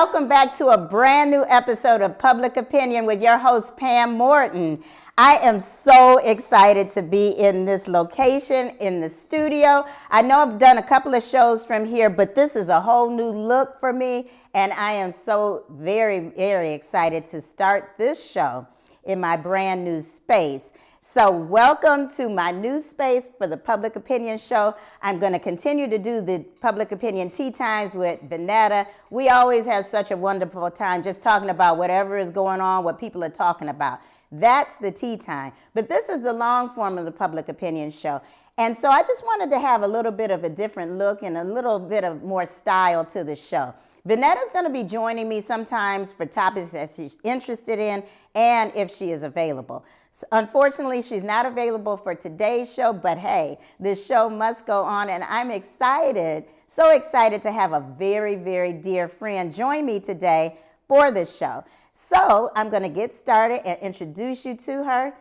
welcome back to a brand new episode of Public Opinion with your host, Pam Morton. I am so excited to be in this location, in the studio. I know I've done a couple of shows from here, but this is a whole new look for me, and I am so very, very excited to start this show in my brand new space. So welcome to my new space for the Public Opinion Show. I'm going to continue to do the Public Opinion Tea Times with Vanetta. We always have such a wonderful time just talking about whatever is going on, what people are talking about. That's the tea time. But this is the long form of the Public Opinion Show. And so I just wanted to have a little bit of a different look and a little bit of more style to the show. Vanetta's going to be joining me sometimes for topics that she's interested in and if she is available. So unfortunately, she's not available for today's show, but hey, this show must go on, and I'm excited, so excited to have a very, very dear friend join me today for this show. So I'm going to get started and introduce you to her.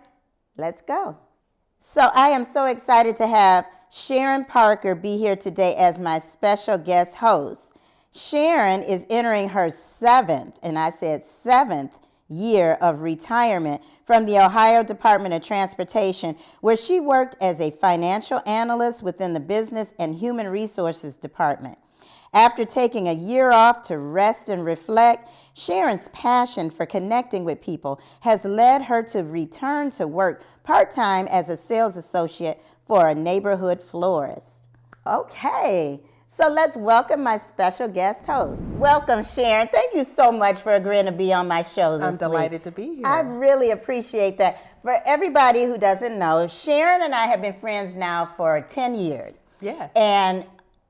Let's go. So I am so excited to have Sharon Parker be here today as my special guest host. Sharon is entering her seventh, and I said seventh, year of retirement from the Ohio Department of Transportation, where she worked as a financial analyst within the Business and Human Resources Department. After taking a year off to rest and reflect, Sharon's passion for connecting with people has led her to return to work part-time as a sales associate for a neighborhood florist. Okay. So let's welcome my special guest host. Welcome, Sharon. Thank you so much for agreeing to be on my show this week. I'm delighted to be here. I really appreciate that. For everybody who doesn't know, Sharon and I have been friends now for 10 years. Yes. And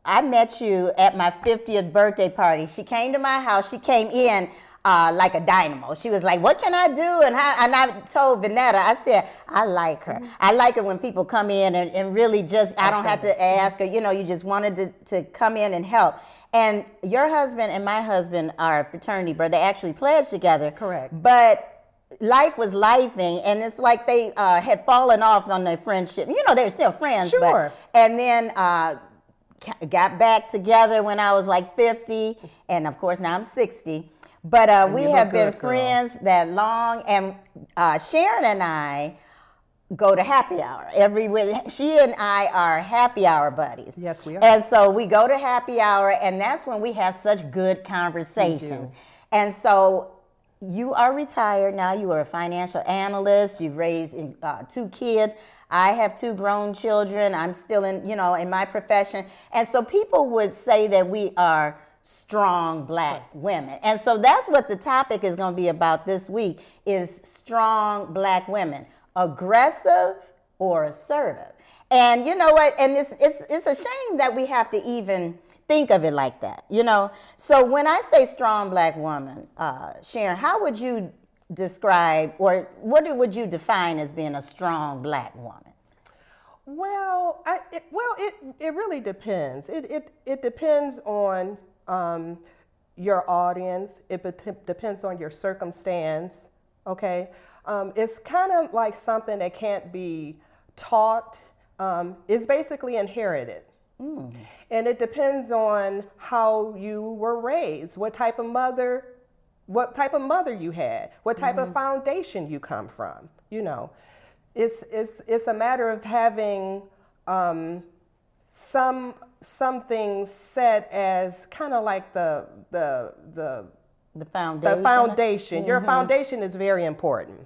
I met you at my 50th birthday party. She came to my house. She came in like a dynamo. She was like, what can I do? And I told Vanetta, I said, I like her. I like it when people come in and really just, I don't have to ask her, you just wanted to come in and help. And your husband and my husband are fraternity brothers. They actually pledged together. Correct. But life was lifing, and it's like they had fallen off on their friendship. They were still friends. Sure. And then got back together when I was like 50, and of course now I'm 60. But we have been friends that long, and Sharon and I go to happy hour every week. She and I are happy hour buddies. Yes, we are. And so we go to happy hour, and that's when we have such good conversations. And so you are retired now. You are a financial analyst. You've raised 2 kids. I have 2 grown children. I'm still in my profession. And so people would say that we are strong Black women. And so that's what the topic is going to be about this week, is strong Black women, aggressive or assertive. And you know what? And it's a shame that we have to even think of it like that, So when I say strong Black woman, Sharon, how would you describe, or what would you define as being a strong Black woman? Well, it really depends. It depends on your audience. It depends on your circumstance. Okay, it's kind of like something that can't be taught. It's basically inherited. And it depends on how you were raised, what type of mother you had, what type of foundation you come from. It's a matter of having some things set as kind of like the foundation. Your foundation is very important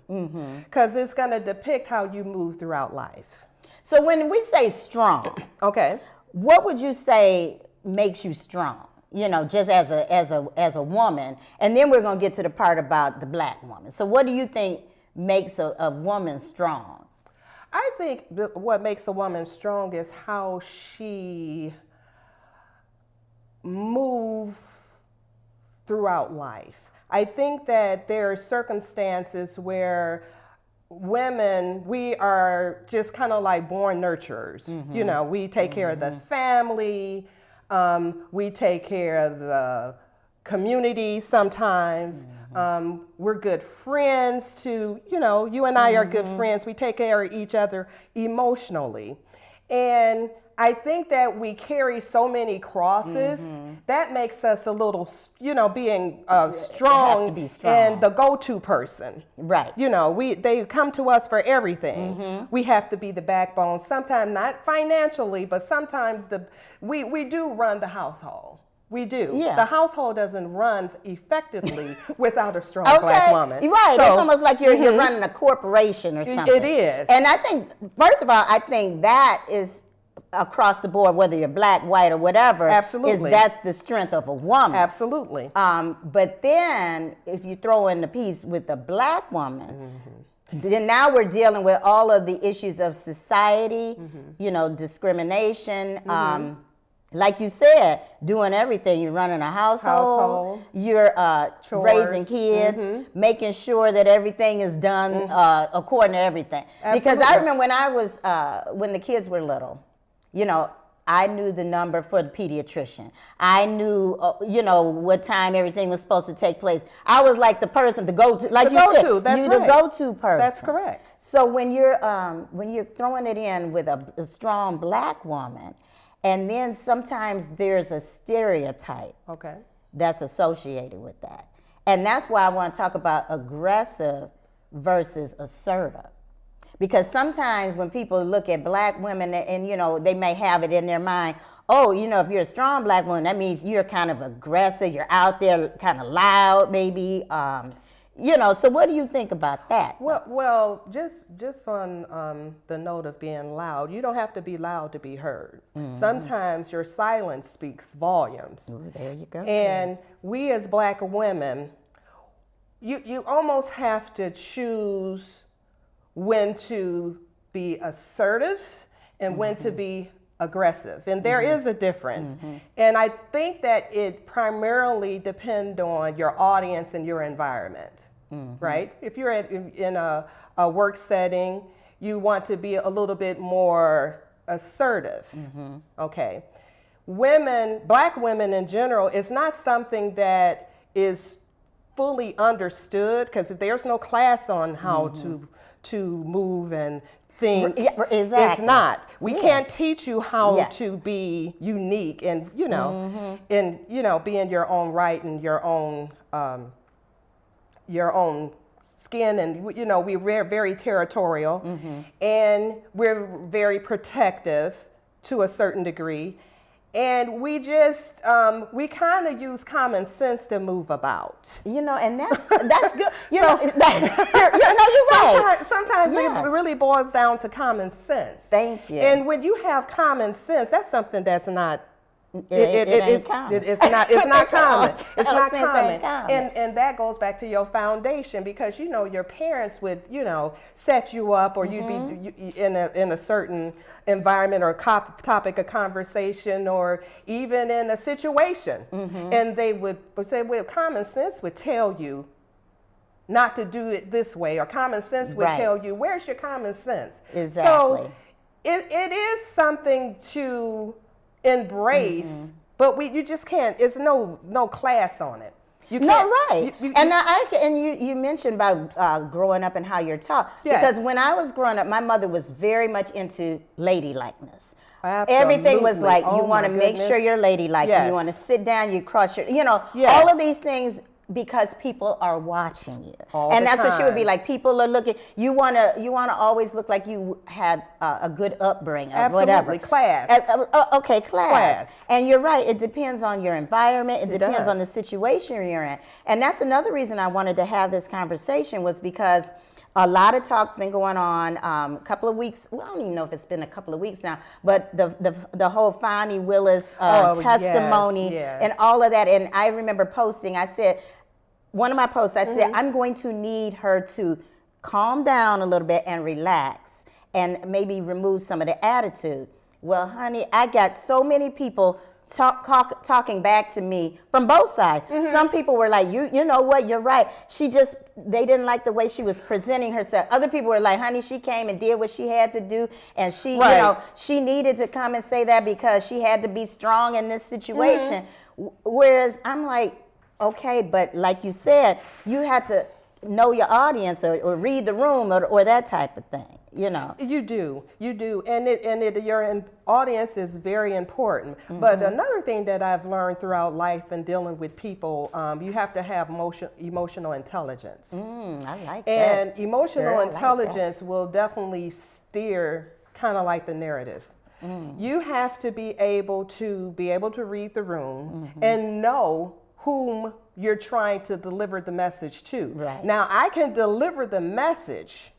because it's going to depict how you move throughout life. So when we say strong, okay, what would you say makes you strong? Just as a woman, and then we're going to get to the part about the Black woman. So what do you think makes a woman strong? I think what makes a woman strong is how she moves throughout life. I think that there are circumstances where women, we are just kind of like born nurturers. We take care of the family, we take care of the community sometimes. We're good friends too. You and I are good friends. We take care of each other emotionally. And I think that we carry so many crosses that makes us a little, being strong, have to be strong and the go-to person. Right. They come to us for everything. We have to be the backbone. Sometimes not financially, but sometimes we do run the household. We do. Yeah. The household doesn't run effectively without a strong Okay. black woman. Right. So, it's almost like you're running a corporation or something. It is. And I think, first of all, I think that is across the board, whether you're black, white, or whatever. Absolutely. That's the strength of a woman. Absolutely. But then if you throw in the piece with the black woman, then now we're dealing with all of the issues of society, discrimination. Like you said, doing everything. You're running a household. You're raising kids, making sure that everything is done according to everything. Absolutely. Because I remember when I was, when the kids were little, I knew the number for the pediatrician. I knew, what time everything was supposed to take place. I was like the person to go to, like you said, that's you right. the go-to person. That's correct. So when you're throwing it in with a strong black woman, and then sometimes there's a stereotype that's associated with that. And that's why I want to talk about aggressive versus assertive. Because sometimes when people look at black women and they may have it in their mind, if you're a strong black woman, that means you're kind of aggressive, you're out there kind of loud maybe. So what do you think about that? Well, just on the note of being loud, you don't have to be loud to be heard. Sometimes your silence speaks volumes. Ooh, there you go. And we as black women, you almost have to choose when to be assertive and when to be aggressive. And there is a difference. And I think that it primarily depends on your audience and your environment. Right? If you're in a work setting, you want to be a little bit more assertive. Okay. Black women in general, is not something that is fully understood because there's no class on how to move and think. Yeah, exactly. It's not. We can't teach you how to be unique and, be in your own right and your own skin, and we're very territorial, and we're very protective to a certain degree, and we just we kind of use common sense to move about. And that's good. You're right. Sometimes it really boils down to common sense. Thank you. And when you have common sense, that's something that's not. It's not common. It's not common. It's not common. And that goes back to your foundation, because your parents would set you up, or you'd be in a certain environment or topic of conversation, or even in a situation, and they would say, well, common sense would tell you not to do it this way, or common sense would tell you, where's your common sense? Exactly. So it is something to embrace, but you just can't. It's no class on it. You can't. No, right. You mentioned about growing up and how you're taught. Yes. Because when I was growing up, my mother was very much into ladylikeness. Absolutely. Everything was like, you Oh, want to my make goodness. sure you're ladylike. Yes. You want to sit down, you cross your, Yes. all of these things, because people are watching you. All and the that's what she would be time. like. People are looking. You wanna always look like you had a good upbringing, or Absolutely. whatever. Class. Okay, class. And you're right. It depends on your environment. It depends does. on the situation you're in. And that's another reason I wanted to have this conversation, was because a lot of talk's been going on. A couple of weeks. Well, I don't even know if it's been a couple of weeks now. But the whole Fonnie Willis testimony, yes. and all of that. And I remember posting. I said, one of my posts, I said, I'm going to need her to calm down a little bit and relax, and maybe remove some of the attitude. Well, honey, I got so many people talking back to me from both sides. Some people were like, you know what, you're right. They didn't like the way she was presenting herself. Other people were like, honey, she came and did what she had to do, and she, she needed to come and say that because she had to be strong in this situation. Whereas I'm like, okay, but like you said, you had to know your audience, or read the room, or that type of thing. you know. You do, and your audience is very important. But another thing that I've learned throughout life and dealing with people, you have to have emotional intelligence. I like that. And emotional Girl, I like intelligence will definitely steer kind of like the narrative. You have to be able to read the room and know whom you're trying to deliver the message to. Right. Now, I can deliver the message.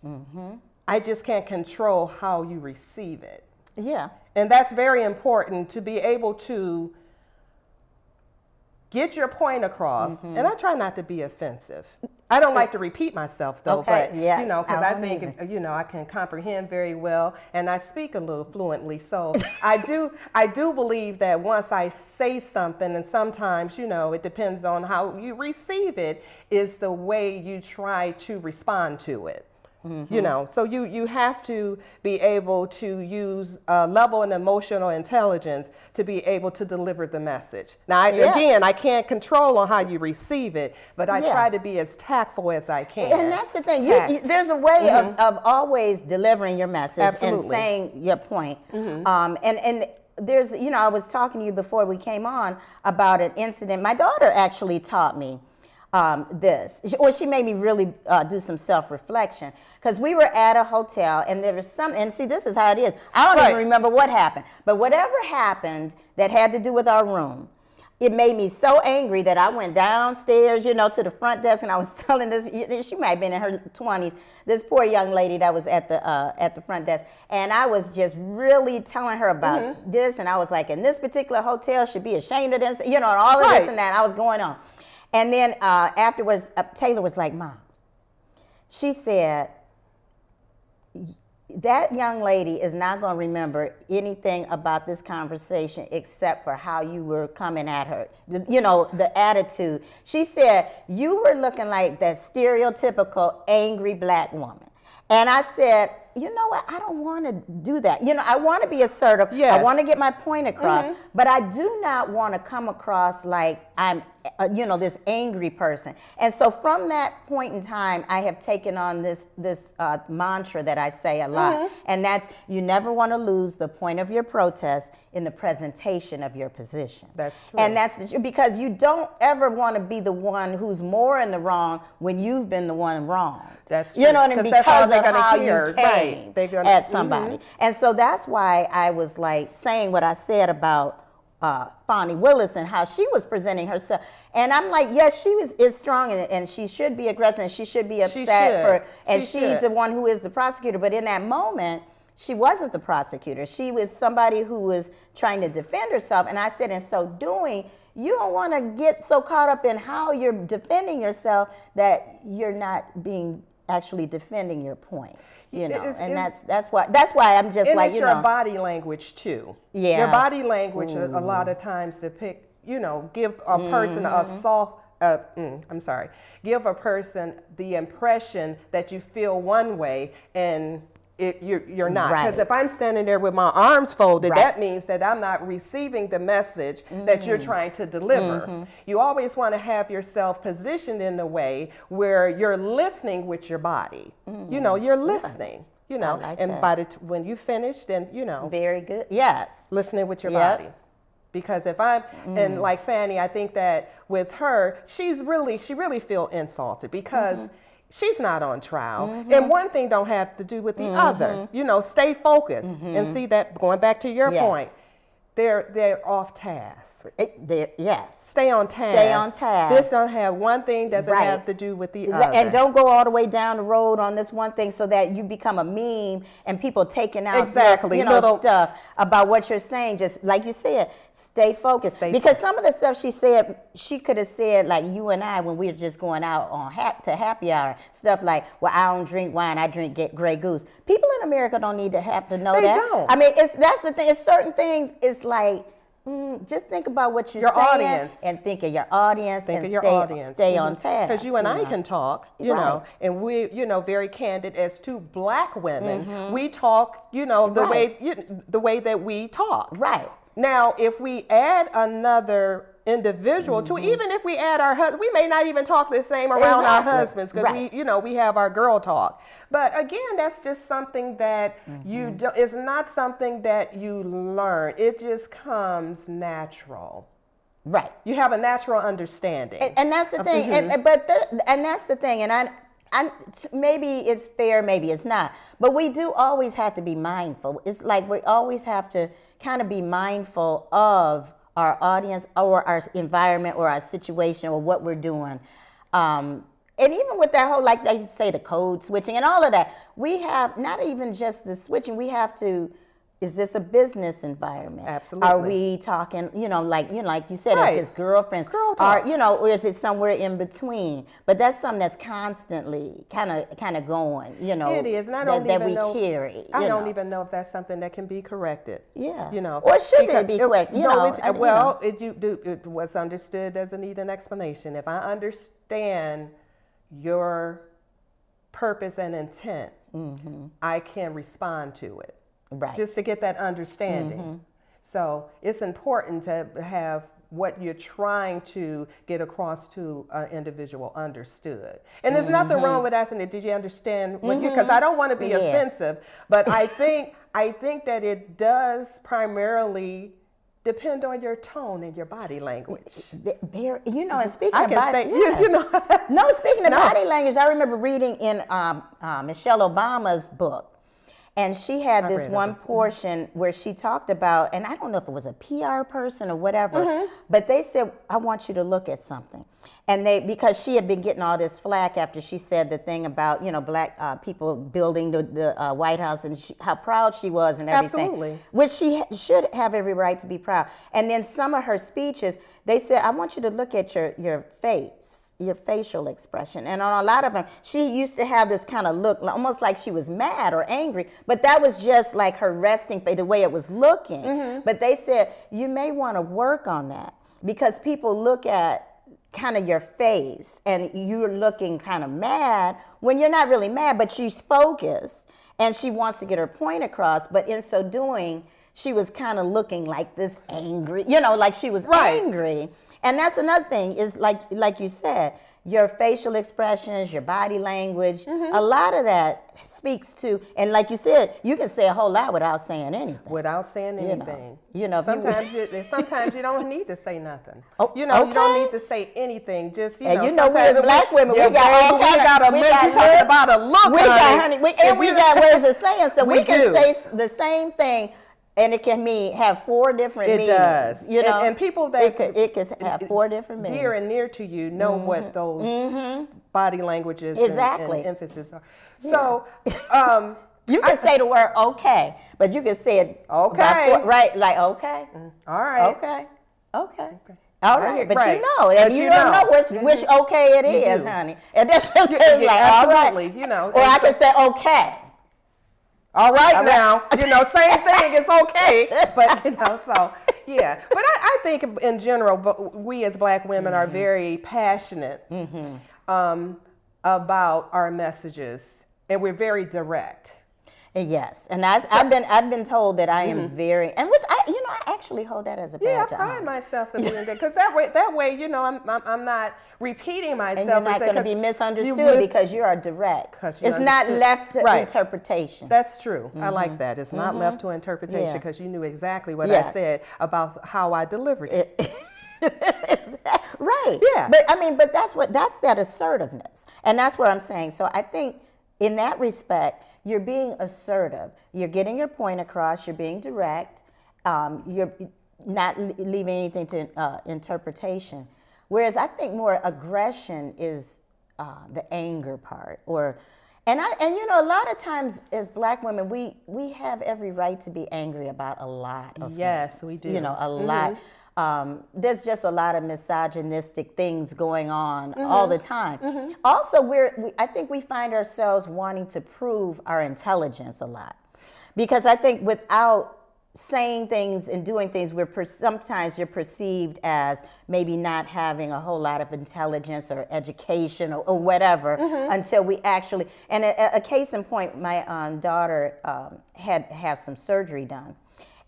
I just can't control how you receive it. Yeah. And that's very important, to be able to get your point across. And I try not to be offensive. I don't like to repeat myself though, Okay, but yes, you know, because I I don't think either. I can comprehend very well, and I speak a little fluently. So I do believe that once I say something, and sometimes it depends on how you receive it, is the way you try to respond to it. So you have to be able to use a level of emotional intelligence to be able to deliver the message. Now, again, I can't control on how you receive it, but I try to be as tactful as I can. And that's the thing. There's a way of always delivering your message Absolutely. and saying your point. And there's, I was talking to you before we came on about an incident. My daughter actually taught me she made me really do some self-reflection, because we were at a hotel and there was and see, this is how it is. I don't even remember what happened, but whatever happened that had to do with our room, it made me so angry that I went downstairs, to the front desk, and I was telling this, she might have been in her 20s, this poor young lady that was at the front desk, and I was just really telling her about this, and I was like, and this particular hotel should be ashamed of this, and all of this and that. I was going on. And then afterwards, Taylor was like, Mom, she said, that young lady is not going to remember anything about this conversation except for how you were coming at her, the attitude. She said, you were looking like that stereotypical angry black woman. And I said, you know what? I don't want to do that. I want to be assertive. Yes. I want to get my point across, but I do not want to come across like I'm, this angry person. And so from that point in time, I have taken on this mantra that I say a lot, and that's, you never want to lose the point of your protest in the presentation of your position. That's true. And that's because you don't ever want to be the one who's more in the wrong when you've been the one wrong. That's true. You know what I mean? Because that's all they're of gonna how hear. you came at somebody. And so that's why I was like saying what I said about Fonnie Willis and how she was presenting herself. And I'm like, yes, she is strong and she should be aggressive and she should be upset she's the one who is the prosecutor. But in that moment, she wasn't the prosecutor. She was somebody who was trying to defend herself. And I said, in so doing, you don't want to get so caught up in how you're defending yourself that you're not being actually defending your point. That's why I'm just like, it's your body language too. Yeah. Your body language a lot of times depict, give a person a soft, give a person the impression that you feel one way and you're not. Because if I'm standing there with my arms folded, that means that I'm not receiving the message that you're trying to deliver. You always want to have yourself positioned in a way where you're listening with your body. You're listening. like and that. When you finish, then Very good. Yes. listening with your body. Because if I'm and like Fannie, I think that with her, she really feel insulted because she's not on trial. And one thing don't have to do with the other. Stay focused and see that, going back to your point, they're off task. Yes. Stay on task. Stay on task. This don't have one thing doesn't have to do with the other. And don't go all the way down the road on this one thing so that you become a meme and people taking out stuff about what you're saying. Just like you said, stay focused. Because some of the stuff she said, she could have said like you and I when we were just going out on to happy hour. Stuff like, well, I don't drink wine, I drink Grey Goose. People in America don't need to have to know that. They don't. I mean, that's the thing. It's certain things. It's like, just think about what you're saying audience. And think of your audience stay on task. Because you and I can talk, and we, very candid as two black women. We talk, the way that we talk. Right. Now, if we add another individual to, even if we add our husband, we may not even talk the same around our husbands, because we have our girl talk. But again, that's just something that you do, it's not something that you learn. It just comes natural. Right. You have a natural understanding. And that's the thing. And that's the thing. And I maybe it's fair, maybe it's not. But we do always have to be mindful. It's like we always have to kind of be mindful of our audience or our environment or our situation or what we're doing. And even with that whole, like they say, the code switching and all of that, we have not even just the switching, we have to, is this a business environment? Absolutely. Are we talking, like you said, Right. it's just girlfriends? Girl talk. Or is it somewhere in between? But that's something that's constantly kind of going, It is, and I that, don't even we know. carry. I don't even know if that's something that can be corrected. Yeah. Or should it be corrected? What's understood doesn't need an explanation. If I understand your purpose and intent, I can respond to it. Right. Just to get that understanding. So it's important to have what you're trying to get across to an individual understood. And there's nothing wrong with asking it, did you understand what you, because I don't want to be offensive, but I think that it does primarily depend on your tone and your body language. And speaking I of can body, say, No, speaking of body language, I remember reading in Michelle Obama's book, and she had this one portion where she talked about, and I don't know if it was a PR person or whatever, but they said, I want you to look at something. And because she had been getting all this flack after she said the thing about, black people building the White House and how proud she was and everything. Absolutely. Which she should have every right to be proud. And then some of her speeches, they said, I want you to look at your face, your facial expression. And on a lot of them, she used to have this kind of look, almost like she was mad or angry, but that was just like her resting face, the way it was looking. But they said, you may want to work on that, because people look at kind of your face and you're looking kind of mad when you're not really mad, but she's focused and she wants to get her point across. But in so doing, she was kind of looking like this angry, like she was angry. And that's another thing is like you said, your facial expressions, your body language, a lot of that speaks to, and like you said, you can say a whole lot without saying anything. Without saying anything. Sometimes you don't need to say nothing. Oh, you don't need to say anything. Just, we as black women, we got all kinds we talking about a look, we got ways of saying, so we can say the same thing. And it can have four different meanings. It does. And people that it can have four different meanings. Dear and near to you know what those body languages and emphasis are. So you can say the word okay, but you can say it right, like okay. All right. Okay. All right, but right. And you don't know which okay it is, honey. And that's just like absolutely, all right. Or I can say okay. All right now, same thing, it's okay, but so yeah. But I think in general, we as black women are very passionate about our messages, and we're very direct. Yes, and I've been told that I am very, and which I actually hold that as a badge of honor. I pride myself in doing that, because that way I'm not repeating myself. And you're not going to be misunderstood because you are direct. It's not left to interpretation. That's true. I like that. It's not left to interpretation, because you knew exactly what I said about how I delivered it. Right. Yeah. But that's that assertiveness, and that's what I'm saying. So I think in that respect, you're being assertive. You're getting your point across. You're being direct. You're not leaving anything to interpretation. Whereas I think more aggression is the anger part. And a lot of times as black women, we have every right to be angry about a lot of things. We do. A lot. There's just a lot of misogynistic things going on all the time. Also, I think we find ourselves wanting to prove our intelligence a lot, because I think without saying things and doing things, sometimes you're perceived as maybe not having a whole lot of intelligence or education or whatever until we actually. And a case in point, my daughter had some surgery done.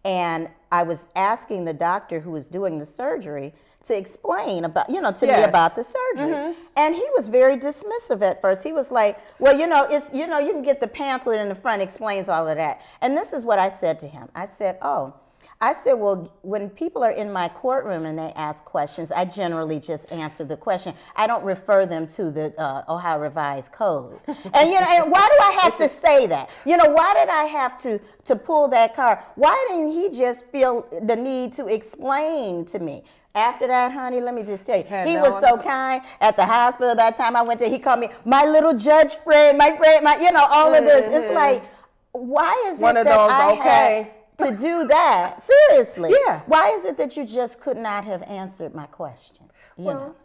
And I was asking the doctor who was doing the surgery to explain about, to me Yes. about the surgery. And he was very dismissive at first. He was like, well, it's, you can get the pamphlet in the front, explains all of that. And this is what I said to him. I said, well, when people are in my courtroom and they ask questions, I generally just answer the question. I don't refer them to the Ohio Revised Code. And, and why do I have to say that? Why did I have to pull that card? Why didn't he just feel the need to explain to me? After that, honey, let me just tell you, he was so kind. At the hospital, by the time I went there, he called me my little judge friend, my friend, all of this. It's like, why is One it of that those, I okay. had to do that? Seriously. Yeah. Why is it that you just could not have answered my question? Well,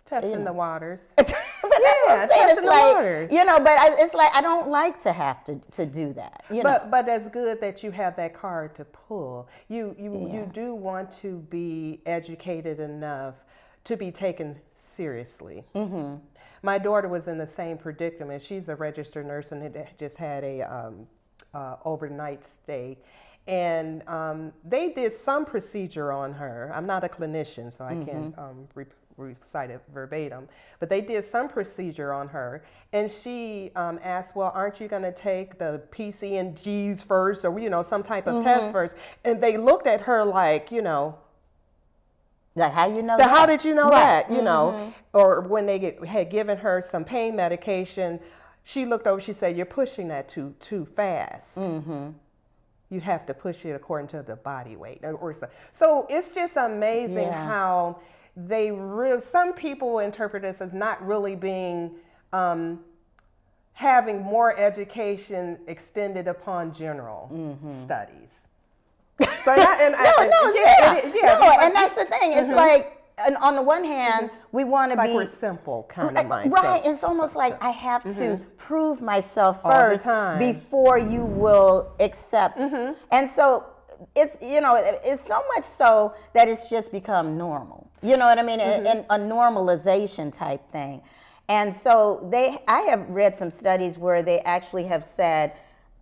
testing the waters. But that's what I'm saying. testing It's the like, waters. but it's like, I don't like to have to do that. But that's good that you have that card to pull. You do want to be educated enough to be taken seriously. Mm-hmm. My daughter was in the same predicament. She's a registered nurse and had just had a overnight stay. And they did some procedure on her. I'm not a clinician, so I can't recite it verbatim. But they did some procedure on her. And she asked, well, aren't you going to take the PCNGs first or, some type of test first? And they looked at her like, like, how you know that? How did you know Right. that, Or when they had given her some pain medication, she looked over, she said, you're pushing that too fast. Mm-hmm. You have to push it according to the body weight. So it's just amazing how some people interpret this as not really being, having more education extended upon general studies. So and that's the thing. It's like, and on the one hand, we want to like be we're simple kind of mindset. Right. It's almost like I have to prove myself All the first time. before you will accept. And so it's it's so much so that it's just become normal. You know what I mean? And a normalization type thing. And so I have read some studies where they actually have said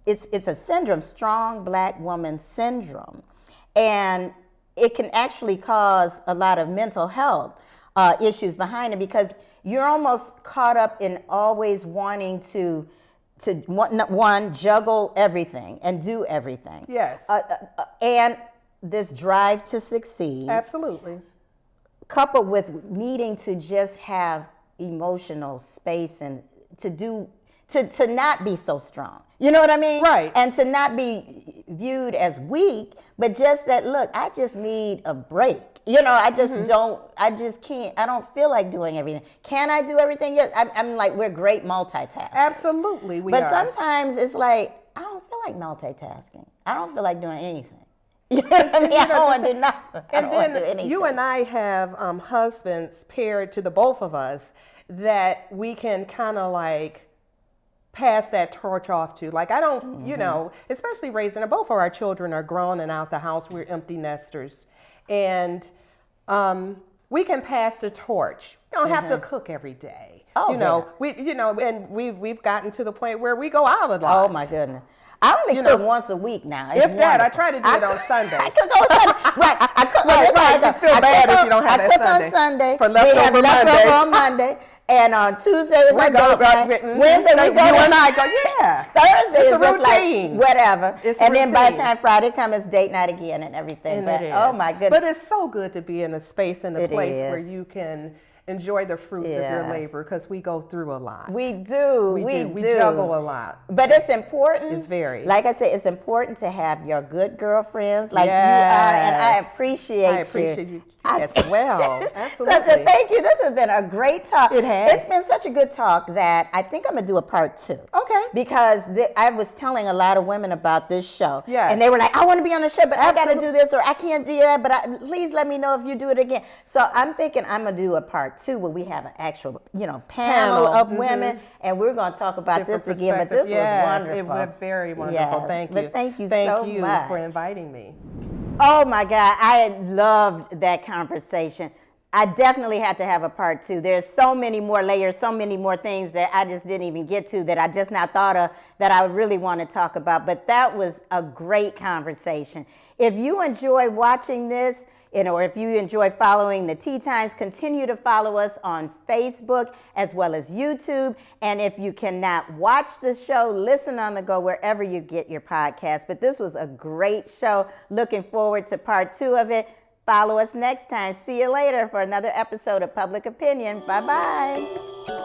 it's a syndrome, strong black woman syndrome, and it can actually cause a lot of mental health issues behind it, because you're almost caught up in always wanting to one, juggle everything and do everything. Yes. And this drive to succeed. Absolutely. Coupled with needing to just have emotional space and to not be so strong. You know what I mean? Right. And to not be viewed as weak, but just that, look, I just need a break. I just can't, I don't feel like doing everything. Can I do everything? Yes. I'm like, we're great multitaskers. Absolutely, we but are. sometimes it's like, I don't feel like multitasking. I don't feel like doing anything. You know what I mean? I don't want to do nothing. And then you and I have husbands paired to the both of us that we can kind of like pass that torch off to. Like, I don't, especially raising, both of our children are grown and out the house. We're empty nesters. And we can pass the torch. You don't have to cook every day. And we've gotten to the point where we go out a lot. Oh my goodness. I only cook once a week now. If that, I try to do it on Sundays. I cook on Sunday. Right. I cook You feel bad if you don't have that Sunday. On Sunday. For leftover Monday. On Monday. And on Tuesday is our date night. Wednesday we go. You and I go, yeah. Thursday it's is a just routine. Like whatever. It's a and then by the routine. time Friday comes, it's date night again and everything. And but, it is. oh my goodness. But it's so good to be in a space and a place is. where you can enjoy the fruits of your labor, because we go through a lot. We do. We juggle a lot. But it's important. It's very. Like I said, it's important to have your good girlfriends like you are, and I appreciate you as well. Absolutely. So thank you. This has been a great talk. It has. It's been such a good talk that I think I'm going to do a part 2. Okay. Because I was telling a lot of women about this show. Yes. And they were like, I want to be on the show, but I got to do this, or I can't do that, but please let me know if you do it again. So I'm thinking I'm going to do a part 2 where we have an actual, panel of women, and we're going to talk about this again. But this was wonderful. It was very wonderful. Yes. Thank you. But thank you for inviting me. Oh my God, I loved that conversation. I definitely had to have a part 2. There's so many more layers, so many more things that I just didn't even get to, that I just not thought of, that I really want to talk about. But that was a great conversation. If you enjoy watching this, or if you enjoy following the Tea Times, continue to follow us on Facebook as well as YouTube. And if you cannot watch the show, listen on the go wherever you get your podcast. But this was a great show. Looking forward to part 2 of it. Follow us next time. See you later for another episode of Public Opinion. Bye-bye.